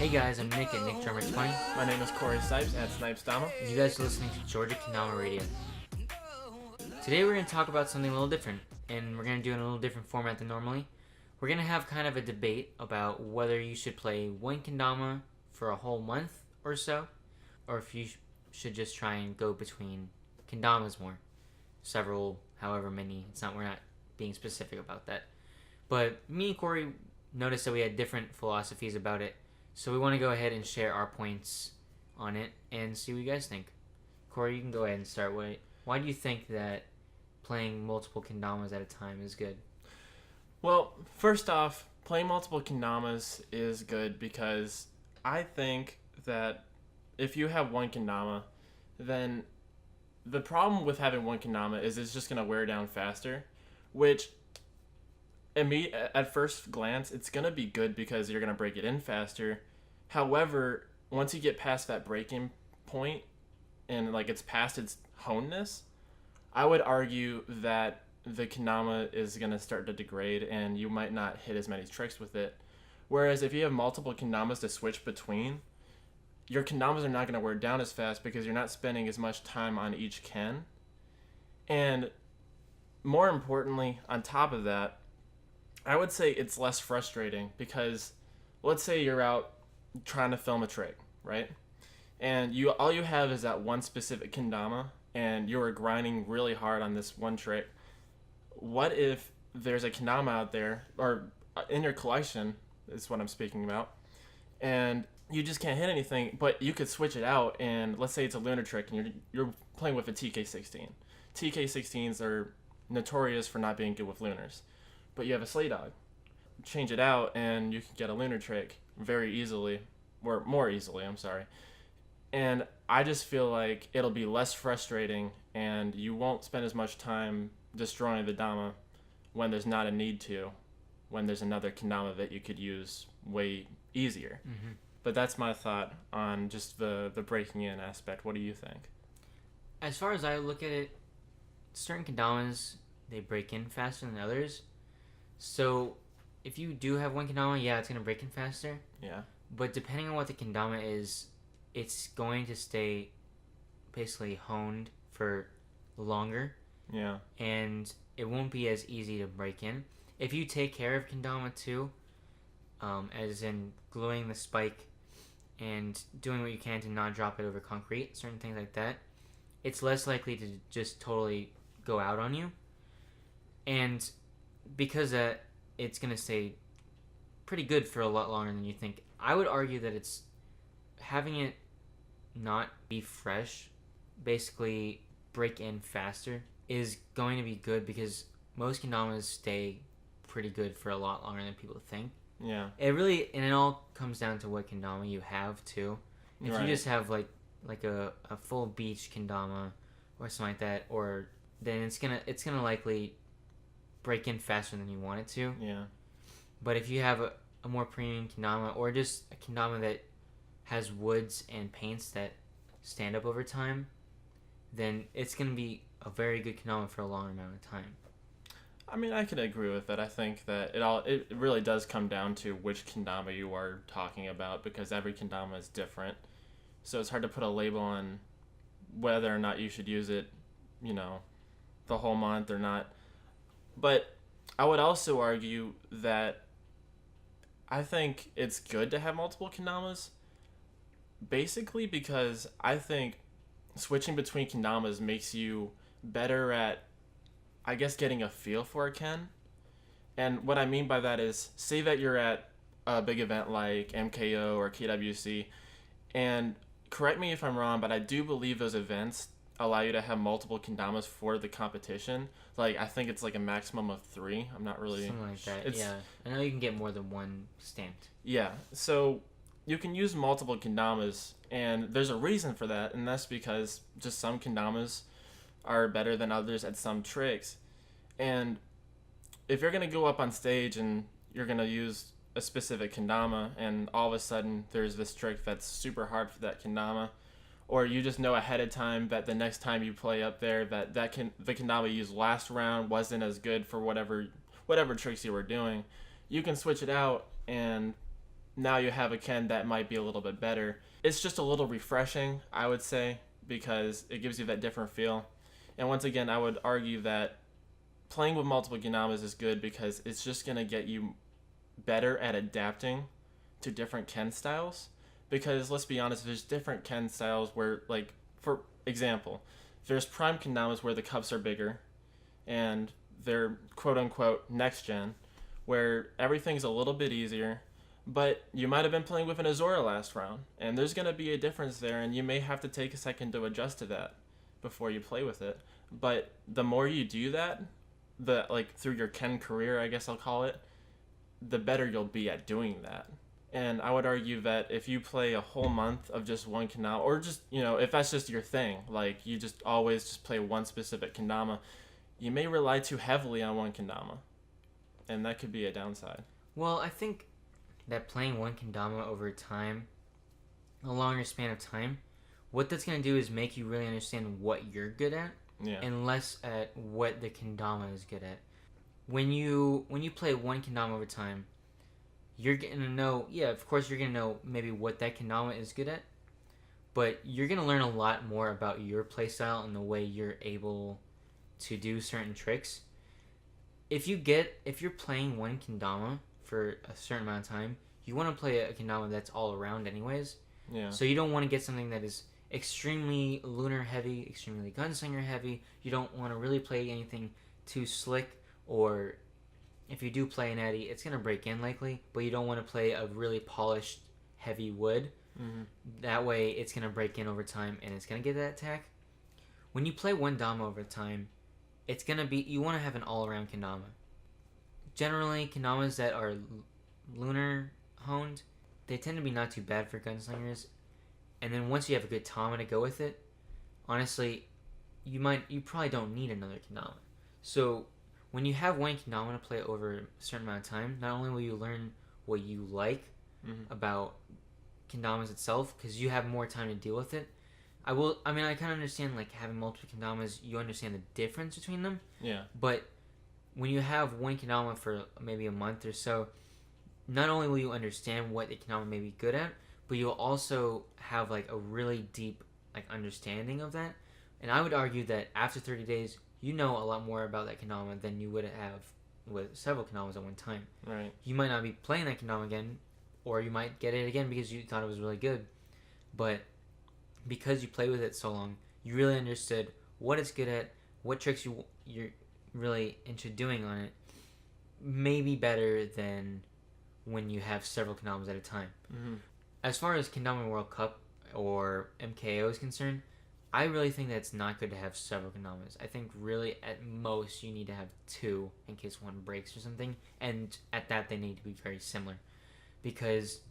Hey guys, I'm Nick at Nick Drummer 20, My name is Corey Snipes at Snipes Dama. and you guys are listening to Georgia Kendama Radio. Today we're going to talk about something a little different, and we're going to do it in a little different format than normally. We're going to have kind of a debate about whether you should play one kendama for a whole month or so, or if you should just try and go between kendamas more. Several, however many. We're not being specific about that. But me and Corey noticed that we had different philosophies about it, so we want to go ahead and share our points on it and see what you guys think. Corey, you can go ahead and start. Why do you think that playing multiple kendamas at a time is good? Well, first off, playing multiple kendamas is good because I think that if you have one kendama, then the problem with having one kendama is it's just going to wear down faster, which at first glance, it's going to be good because you're going to break it in faster. However, once you get past that breaking point and it's past its honeness, I would argue that the kendama is going to start to degrade and you might not hit as many tricks with it. Whereas if you have multiple kendamas to switch between, your kendamas are not going to wear down as fast because you're not spending as much time on each ken. And more importantly, on top of that, I would say it's less frustrating because let's say you're out trying to film a trick, right? And all you have is that one specific kendama and you are grinding really hard on this one trick. What if there's a kendama out there, or in your collection is what I'm speaking about, and you just can't hit anything, but you could switch it out, and let's say it's a lunar trick and you're playing with a TK16. TK16s are notorious for not being good with lunars. But you have a sleigh dog. Change it out and you can get a lunar trick very easily, or more easily, I'm sorry. And I just feel like it'll be less frustrating and you won't spend as much time destroying the dama when there's not a need to, when there's another kendama that you could use way easier. Mm-hmm. But that's my thought on just the breaking in aspect. What do you think? As far as I look at it, certain kendamas, they break in faster than others. So, if you do have one kendama, yeah, it's going to break in faster. Yeah. But depending on what the kendama is, it's going to stay basically honed for longer. Yeah. And it won't be as easy to break in. If you take care of kendama too, as in gluing the spike and doing what you can to not drop it over concrete, certain things like that, it's less likely to just totally go out on you. And because it's going to stay pretty good for a lot longer than you think, I would argue that it's having it not be fresh, basically break in faster, is going to be good because most kendamas stay pretty good for a lot longer than people think. Yeah. It all comes down to what kendama you have too. If you just have like a full beach kendama or something like that, or then it's gonna likely break in faster than you want it to. Yeah. But if you have a more premium kendama, or just a kendama that has woods and paints that stand up over time, then it's going to be a very good kendama for a long amount of time. I mean, I could agree with that. I think that it really does come down to which kendama you are talking about because every kendama is different. So it's hard to put a label on whether or not you should use it, the whole month or not. But I would also argue that I think it's good to have multiple kendamas, basically because I think switching between kendamas makes you better at, I guess, getting a feel for a ken. And what I mean by that is, say that you're at a big event like MKO or KWC, and correct me if I'm wrong, but I do believe those events allow you to have multiple kendamas for the competition. I think it's a maximum of 3. I'm not really... Something like that, yeah. I know you can get more than one stamped. Yeah, so you can use multiple kendamas, and there's a reason for that, and that's because just some kendamas are better than others at some tricks. And if you're going to go up on stage and you're going to use a specific kendama, and all of a sudden there's this trick that's super hard for that kendama, or you just know ahead of time that the next time you play up there the kendama you used last round wasn't as good for whatever tricks you were doing, you can switch it out and now you have a ken that might be a little bit better. It's just a little refreshing, I would say, because it gives you that different feel. And once again, I would argue that playing with multiple kendamas is good because it's just going to get you better at adapting to different ken styles. Because let's be honest, there's different ken styles where, like, for example, there's prime kendamas where the cups are bigger and they're quote-unquote next-gen, where everything's a little bit easier, but you might have been playing with an Azora last round, and there's going to be a difference there, and you may have to take a second to adjust to that before you play with it. But the more you do that, through your ken career, I guess I'll call it, the better you'll be at doing that. And I would argue that if you play a whole month of just one kendama, or just, if that's just your thing, like you just always just play one specific kendama, you may rely too heavily on one kendama. And that could be a downside. Well, I think that playing one kendama over time, a longer span of time, what that's going to do is make you really understand what you're good at, and less at what the kendama is good at. When you play one kendama over time, you're going to know, of course you're going to know maybe what that kendama is good at, but you're going to learn a lot more about your playstyle and the way you're able to do certain tricks. If you're playing one kendama for a certain amount of time, you want to play a kendama that's all around anyways. Yeah. So you don't want to get something that is extremely lunar heavy, extremely gunslinger heavy. You don't want to really play anything too slick, or if you do play an Eddie, it's going to break in likely, but you don't want to play a really polished heavy wood. Mm-hmm. That way it's going to break in over time and it's going to get that attack. When you play one dama over time, it's going to be, you want to have an all-around kendama. Generally, kendamas that are lunar honed, they tend to be not too bad for gunslingers. And then once you have a good tama to go with it, honestly, you probably don't need another kendama. So when you have one kendama to play over a certain amount of time, not only will you learn what you like about kendamas itself, because you have more time to deal with it. I kind of understand, like, having multiple kendamas, you understand the difference between them. Yeah. But when you have one kendama for maybe a month or so, not only will you understand what the kendama may be good at, but you'll also have, like, a really deep, like, understanding of that. And I would argue that after 30 days, you know a lot more about that kendama than you would have with several kendamas at one time. Right. You might not be playing that kendama again, or you might get it again because you thought it was really good. But because you played with it so long, you really understood what it's good at, what tricks you're really into doing on it, may be better than when you have several kendamas at a time. Mm-hmm. As far as Kendama World Cup or MKO is concerned, I really think that it's not good to have several kendamas. I think really at most you need to have two in case one breaks or something, and at that they need to be very similar. Because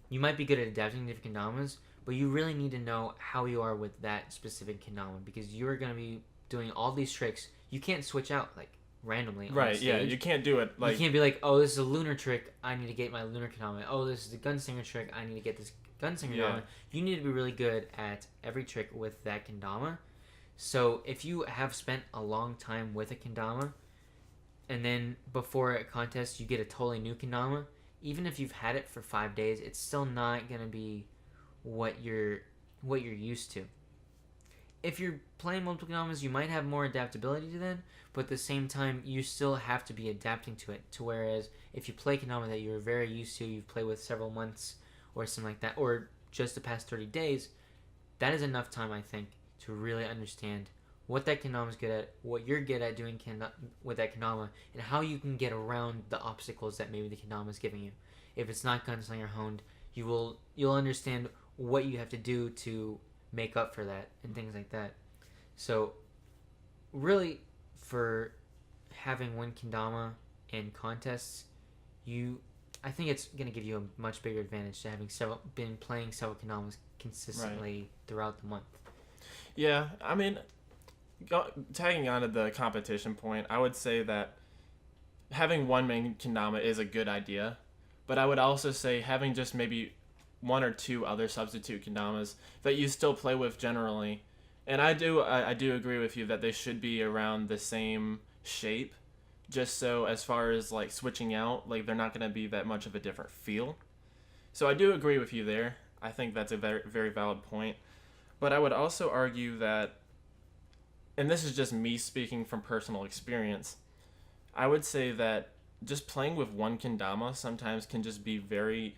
you might be good at adapting to different kendamas, but you really need to know how you are with that specific kendama, because you're going to be doing all these tricks. You can't switch out, like, randomly on Right, stage. yeah, you can't do it, like... You can't be like, oh, this is a lunar trick, I need to get my lunar kendama. Oh, this is a gunslinger trick, I need to get this gunslinger kendama. You need to be really good at every trick with that kendama. So if you have spent a long time with a kendama, and then before a contest you get a totally new kendama, even if you've had it for 5 days, it's still not going to be what you're used to. If you're playing multiple kendamas, you might have more adaptability to that, but at the same time, you still have to be adapting to it. To whereas, if you play kendama that you're very used to, you've played with several months or something like that, or just the past 30 days, that is enough time, I think, to really understand what that kendama is good at, what you're good at doing with that kendama, and how you can get around the obstacles that maybe the kendama is giving you. If it's not gunslinger honed, you'll understand what you have to do to make up for that and things like that. So really, for having one kendama in contests, I think it's going to give you a much bigger advantage to having been playing several kendamas consistently throughout the month. Yeah, I mean, tagging on to the competition point, I would say that having one main kendama is a good idea, but I would also say having just maybe one or two other substitute kendamas that you still play with generally, and I do agree with you that they should be around the same shape, just so as far as, like, switching out, like, they're not going to be that much of a different feel. So I do agree with you there. I think that's a very, very valid point. But I would also argue that, and this is just me speaking from personal experience, I would say that just playing with one kendama sometimes can just be very,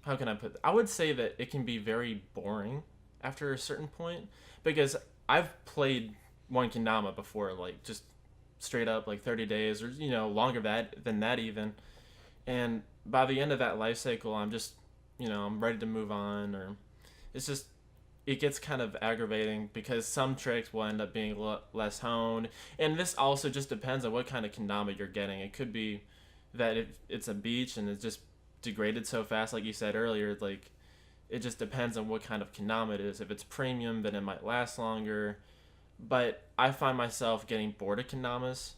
how can I put I would say that it can be very boring after a certain point, because I've played one kendama before, like just straight up like 30 days or longer than that even, and by the end of that life cycle I'm just I'm ready to move on, or it's just it gets kind of aggravating because some tricks will end up being less honed, and this also just depends on what kind of kendama you're getting. It could be that if it's a beach and it's just degraded so fast, like you said earlier, like it just depends on what kind of kendama it is. If it's premium, then it might last longer, but I find myself getting bored of kendamas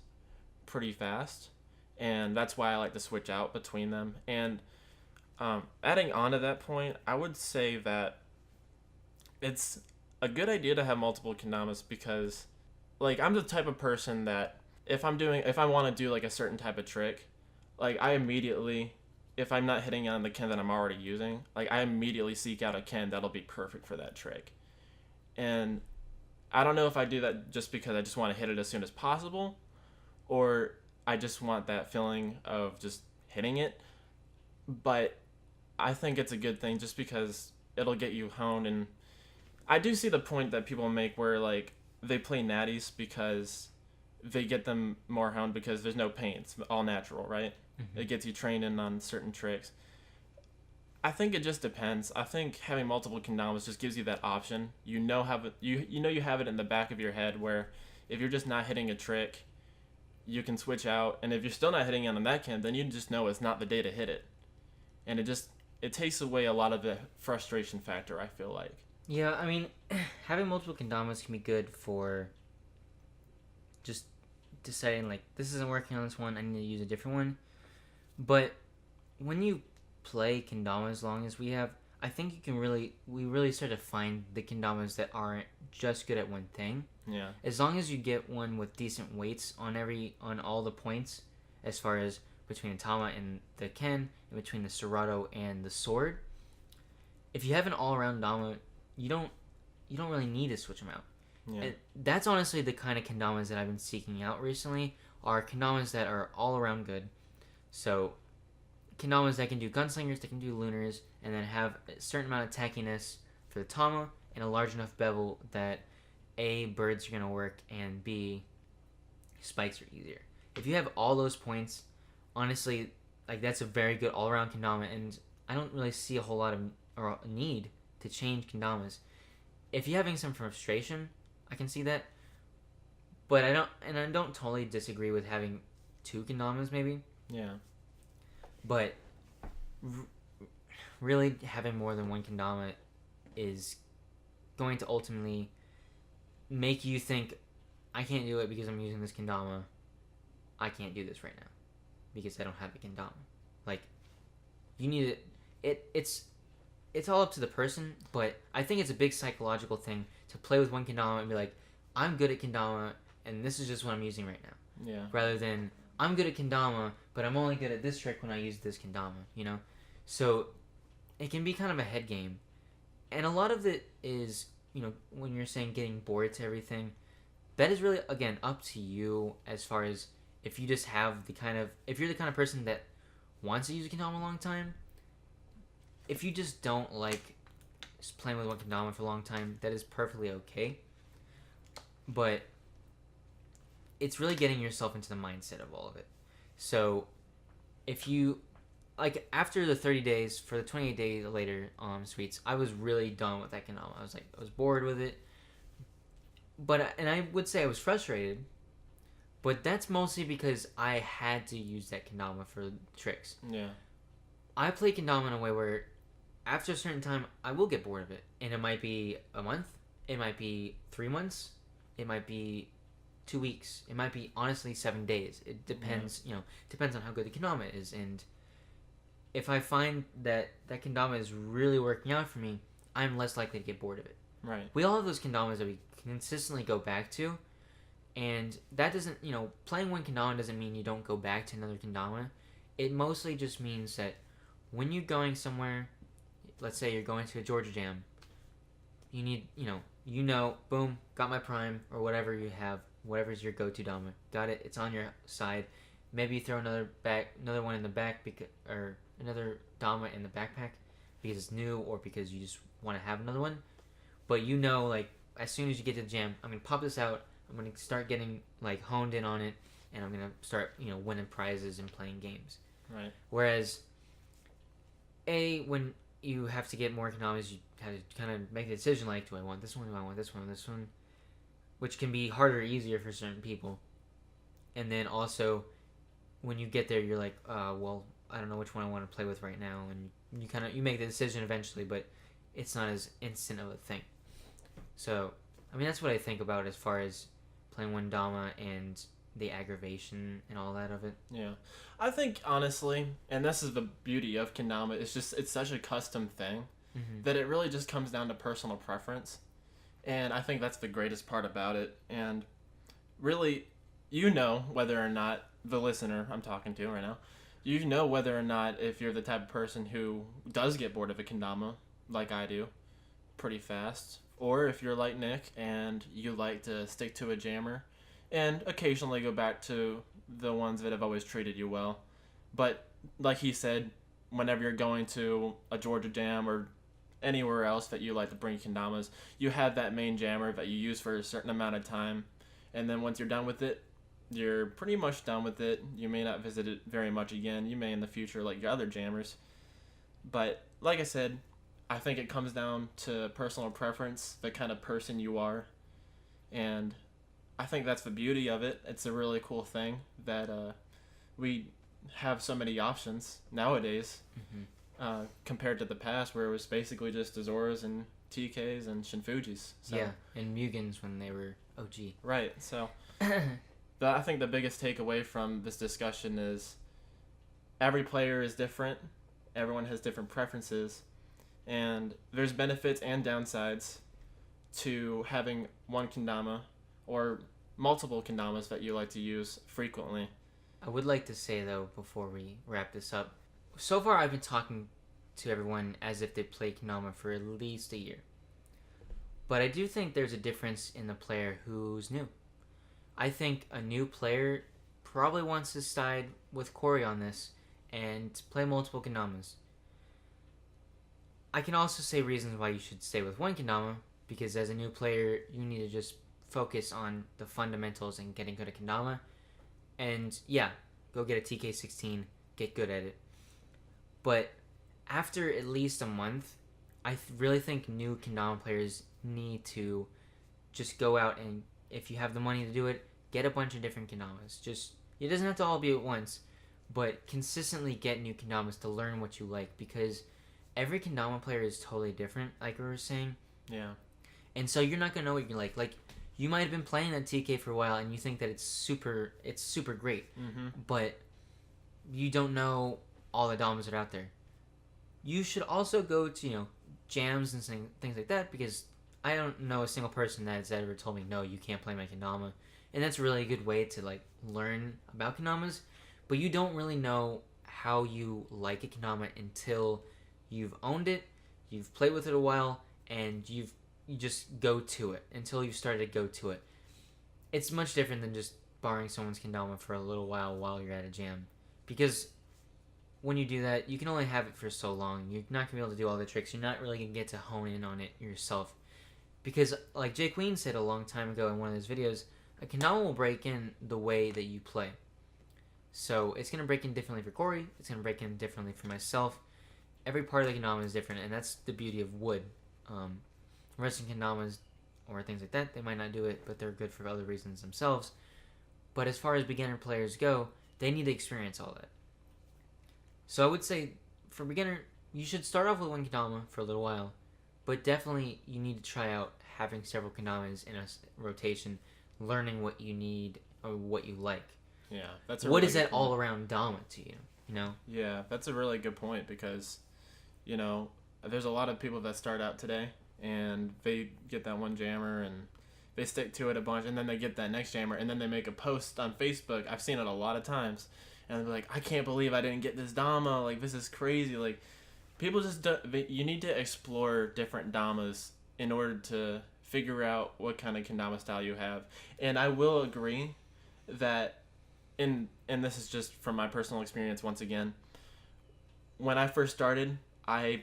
pretty fast, and that's why I like to switch out between them. And adding on to that point, I would say that it's a good idea to have multiple kendamas, because like I'm the type of person that if I want to do like a certain type of trick, like I immediately, if I'm not hitting on the ken that I'm already using, like I immediately seek out a ken that'll be perfect for that trick. And I don't know if I do that just because I just want to hit it as soon as possible, or I just want that feeling of just hitting it. But I think it's a good thing just because it'll get you honed. And I do see the point that people make where like they play natties because they get them more honed because there's no pain. It's all natural, right? Mm-hmm. It gets you trained in on certain tricks. I think it just depends. I think having multiple kendamas just gives you that option. You have it in the back of your head where if you're just not hitting a trick, you can switch out, and if you're still not hitting it on that ken, then you just know it's not the day to hit it. And it takes away a lot of the frustration factor, I feel like. Yeah, I mean, having multiple kendamas can be good for just deciding, like, this isn't working on this one, I need to use a different one. But when you play kendama as long as we have, I think we really start to find the kendamas that aren't just good at one thing. Yeah. As long as you get one with decent weights on all the points, as far as between the tama and the ken, and between the serato and the sword. If you have an all-around dama, you don't really need to switch them out. Yeah. That's honestly the kind of kendamas that I've been seeking out recently, are kendamas that are all around good. So kendamas that can do gunslingers, that can do lunars, and then have a certain amount of tackiness for the tama, and a large enough bevel that A, birds are going to work, and B, spikes are easier. If you have all those points, honestly, like that's a very good all-around kendama, and I don't really see a whole lot of or a need to change kendamas. If you're having some frustration, I can see that, but I don't totally disagree with having two kendamas maybe. Yeah. But really having more than one kendama is going to ultimately make you think, I can't do it because I'm using this kendama. I can't do this right now because I don't have a kendama. Like, you need it. It's all up to the person, but I think it's a big psychological thing to play with one kendama and be like, I'm good at kendama, and this is just what I'm using right now. Yeah. Rather than, I'm good at kendama, but I'm only good at this trick when I use this kendama, So, it can be kind of a head game. And a lot of it is, when you're saying getting bored to everything, that is really, again, up to you as far as if you just have if you're the kind of person that wants to use a kendama a long time, if you just don't like just playing with one kendama for a long time, that is perfectly okay. But it's really getting yourself into the mindset of all of it. So if you, like, after the 30 days, for the 28 days later sweets, I was really done with that kendama. I was bored with it. And I would say I was frustrated, but that's mostly because I had to use that kendama for tricks. Yeah. I play kendama in a way where after a certain time, I will get bored of it. And it might be a month. It might be 3 months. It might be 2 weeks. It might be, honestly, 7 days. It depends, depends on how good the kendama is. And if I find that kendama is really working out for me, I'm less likely to get bored of it. Right. We all have those kendamas that we consistently go back to. And that doesn't, playing one kendama doesn't mean you don't go back to another kendama. It mostly just means that when you're going somewhere, let's say you're going to a Georgia Jam, you need, boom, got my prime or whatever you have, whatever's your go-to Dama. Got it. It's on your side. Maybe you throw another one in the back or another Dama in the backpack because it's new or because you just want to have another one. But like as soon as you get to the jam, I'm gonna pop this out. I'm gonna start getting like honed in on it, and I'm gonna start winning prizes and playing games. Right. Whereas, when you have to get more kendamas, you kind of make the decision like, do I want this one? Do I want this one? This one, which can be harder or easier for certain people. And then also, when you get there, you're like, well, I don't know which one I want to play with right now, and you make the decision eventually, but it's not as instant of a thing. So, I mean, that's what I think about as far as playing one Dama and the aggravation and all that of it. Yeah. I think, honestly, and this is the beauty of kendama, it's such a custom thing that it really just comes down to personal preference. And I think that's the greatest part about it. And really, whether or not the listener I'm talking to right now, whether or not if you're the type of person who does get bored of a kendama, like I do, pretty fast, or if you're like Nick and you like to stick to a jammer and occasionally go back to the ones that have always treated you well. But like he said, whenever you're going to a Georgia Jam or anywhere else that you like to bring kendamas, you have that main jammer that you use for a certain amount of time, and then once you're done with it, you're pretty much done with it. You may not visit it very much again. You may in the future like your other jammers. But like I said, I think it comes down to personal preference, the kind of person you are. And I think that's the beauty of it. It's a really cool thing that we have so many options nowadays compared to the past where it was basically just Azoras and TKs and Shinfujis. So. Yeah, and Mugans when they were OG. Right, so I think the biggest takeaway from this discussion is every player is different. Everyone has different preferences. And there's benefits and downsides to having one kendama or multiple kendamas that you like to use frequently. I would like to say, though, before we wrap this up, so far I've been talking to everyone as if they play kendama for at least a year. But I do think there's a difference in the player who's new. I think a new player probably wants to side with Corey on this and play multiple kendamas. I can also say reasons why you should stay with one kendama, because as a new player, you need to just focus on the fundamentals and getting good at kendama. And yeah, go get a TK16, get good at it. But after at least a month, I really think new kendama players need to just go out and, if you have the money to do it, get a bunch of different kendamas. It doesn't have to all be at once, but consistently get new kendamas to learn what you like, because every kendama player is totally different, like we were saying. Yeah. And so you're not going to know what you like. Like, you might have been playing that TK for a while and you think that it's super great. But you don't know all the damas that are out there. You should also go to, jams and things like that, because I don't know a single person that's ever told me, no, you can't play my kendama. And that's really a good way to, learn about kendamas. But you don't really know how you like a kendama until you've owned it, you've played with it a while, and you just go to it until you've started to go to it. It's much different than just borrowing someone's kendama for a little while you're at a jam. Because when you do that, you can only have it for so long. You're not going to be able to do all the tricks. You're not really going to get to hone in on it yourself. Because, like Jay Queen said a long time ago in one of his videos, a kendama will break in the way that you play. So it's going to break in differently for Corey. It's going to break in differently for myself. Every part of the kendama is different, and that's the beauty of wood. Resin kendamas or things like that, they might not do it, but they're good for other reasons themselves. But as far as beginner players go, they need to experience all that. So I would say, for beginner, you should start off with one kendama for a little while, but definitely you need to try out having several kendamas in a rotation, learning what you need or what you like. Yeah, that's what is that all around dama to you? Yeah, that's a really good point, because there's a lot of people that start out today and they get that one jammer and they stick to it a bunch, and then they get that next jammer, and then they make a post on Facebook. I've seen it a lot of times, and they'll be like, I can't believe I didn't get this dama. Like, this is crazy. Like, people just you need to explore different damas in order to figure out what kind of kendama style you have. And I will agree that and this is just from my personal experience once again, when I first started, I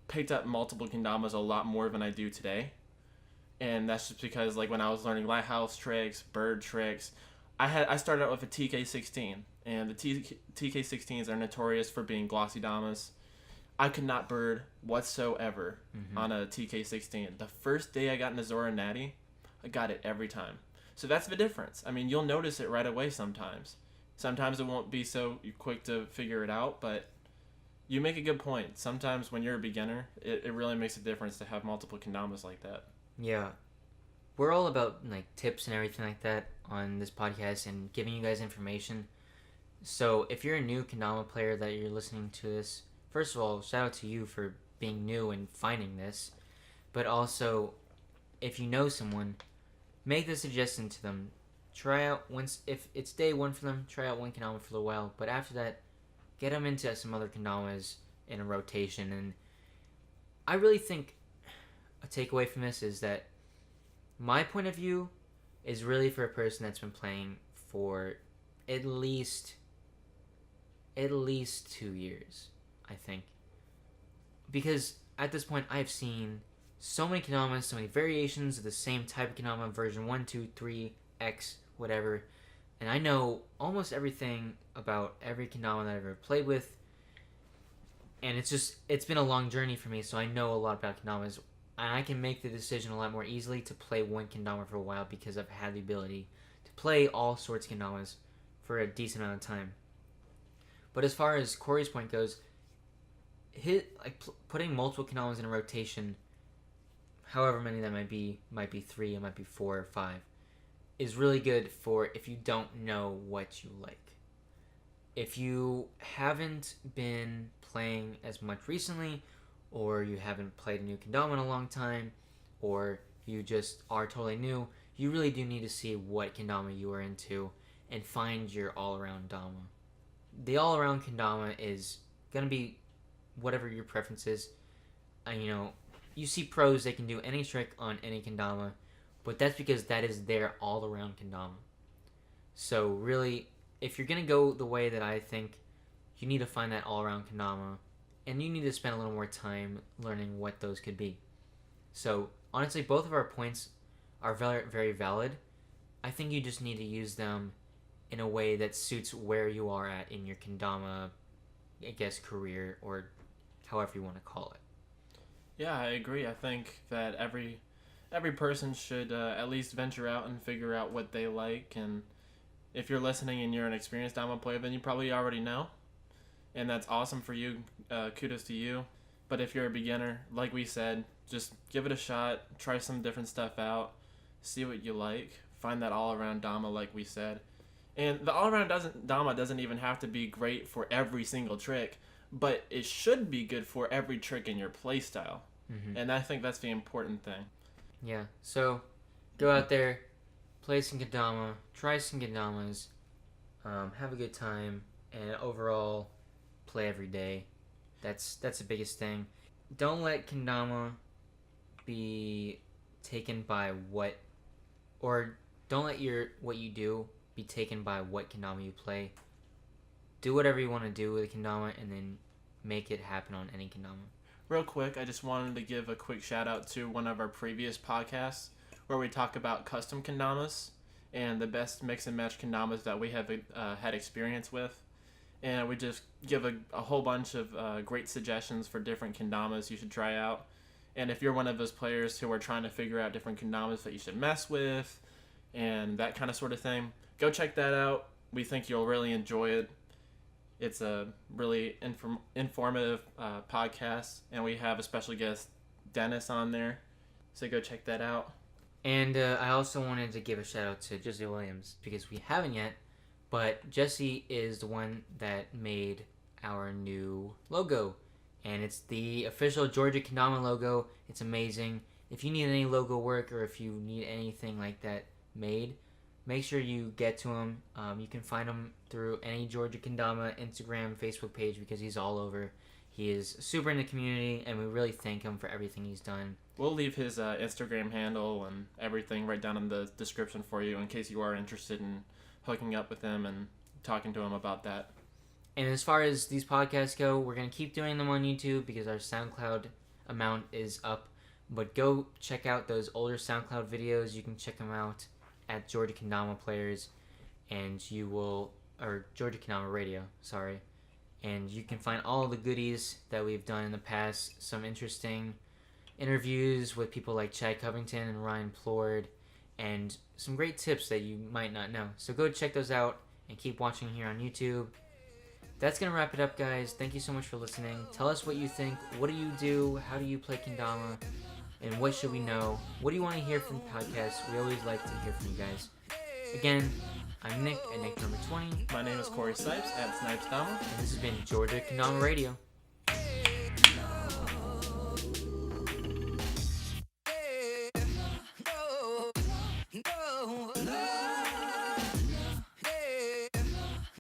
picked up multiple kendamas a lot more than I do today. And that's just because, like, when I was learning lighthouse tricks, bird tricks, I started out with a TK16, and the TK16s are notorious for being glossy damas. I could not bird whatsoever on a TK16. The first day I got an Azora Natty, I got it every time. So that's the difference. I mean, you'll notice it right away sometimes. Sometimes it won't be so quick to figure it out, but you make a good point. Sometimes when you're a beginner, it really makes a difference to have multiple kendamas like that. Yeah. We're all about, like, tips and everything like that on this podcast and giving you guys information. So if you're a new kendama player that you're listening to this, first of all, shout out to you for being new and finding this. But also, if you know someone, make the suggestion to them. Try out, if it's day one for them, try out one kendama for a while. But after that, get them into some other kendamas in a rotation. And I really think a takeaway from this is that my point of view is really for a person that's been playing for at least 2 years, I think. Because at this point, I've seen so many kendamas, so many variations of the same type of kendama, version 1, 2, 3, X, whatever. And I know almost everything about every kendama that I've ever played with. And it's been a long journey for me, so I know a lot about kendamas. And I can make the decision a lot more easily to play one kendama for a while because I've had the ability to play all sorts of kendamas for a decent amount of time. But as far as Corey's point goes, putting multiple kendamas in a rotation, however many that might be 3, it might be 4 or 5, is really good for if you don't know what you like. If you haven't been playing as much recently, or you haven't played a new kendama in a long time, or you just are totally new, you really do need to see what kendama you are into and find your all-around dama. The all-around kendama is going to be whatever your preference is. You see pros, they can do any trick on any kendama, but that's because that is their all-around kendama. So really, if you're going to go the way that I think, you need to find that all-around kendama, and you need to spend a little more time learning what those could be. So, honestly, both of our points are very, very valid. I think you just need to use them in a way that suits where you are at in your kendama, I guess, career, or however you want to call it. Yeah, I agree. I think that every person should at least venture out and figure out what they like. And if you're listening and you're an experienced dama player, then you probably already know. And that's awesome for you. Kudos to you. But if you're a beginner, like we said, just give it a shot. Try some different stuff out. See what you like. Find that all-around dama, like we said. And the all-around dama doesn't even have to be great for every single trick, but it should be good for every trick in your playstyle. Mm-hmm. And I think that's the important thing. Yeah. So go out there, play some kendama, try some kendamas, have a good time, and overall, play every day. That's the biggest thing. Don't let kendama be taken by don't let what you do be taken by what kendama you play. Do whatever you want to do with a kendama, and then make it happen on any kendama. Real quick, I just wanted to give a quick shout out to one of our previous podcasts where we talk about custom kendamas and the best mix and match kendamas that we have had experience with. And we just give a whole bunch of great suggestions for different kendamas you should try out. And if you're one of those players who are trying to figure out different kendamas that you should mess with and that kind of sort of thing, go check that out. We think you'll really enjoy it. It's a really informative podcast, and we have a special guest, Dennis, on there. So go check that out. And I also wanted to give a shout out to Jesse Williams, because we haven't yet. But Jesse is the one that made our new logo. And it's the official Georgia Kendama logo. It's amazing. If you need any logo work or if you need anything like that made, make sure you get to him. You can find him through any Georgia Kendama Instagram, Facebook page because he's all over. He is super in the community, and we really thank him for everything he's done. We'll leave his Instagram handle and everything right down in the description for you in case you are interested in hooking up with him and talking to him about that. And as far as these podcasts go, we're going to keep doing them on YouTube because our SoundCloud amount is up. But go check out those older SoundCloud videos. You can check them out at Georgia Kendama Players, and or Georgia Kendama Radio, sorry. And you can find all the goodies that we've done in the past, some interesting interviews with people like Chad Covington and Ryan Plord, and some great tips that you might not know. So go check those out and keep watching here on YouTube. That's going to wrap it up, guys. Thank you so much for listening. Tell us what you think. What do you do? How do you play Kendama? And what should we know? What do you want to hear from the podcast? We always like to hear from you guys. Again, I'm Nick at Nick number 20. My name is Corey Sipes at Snipes Dama. And this has been Georgia Kendama Radio.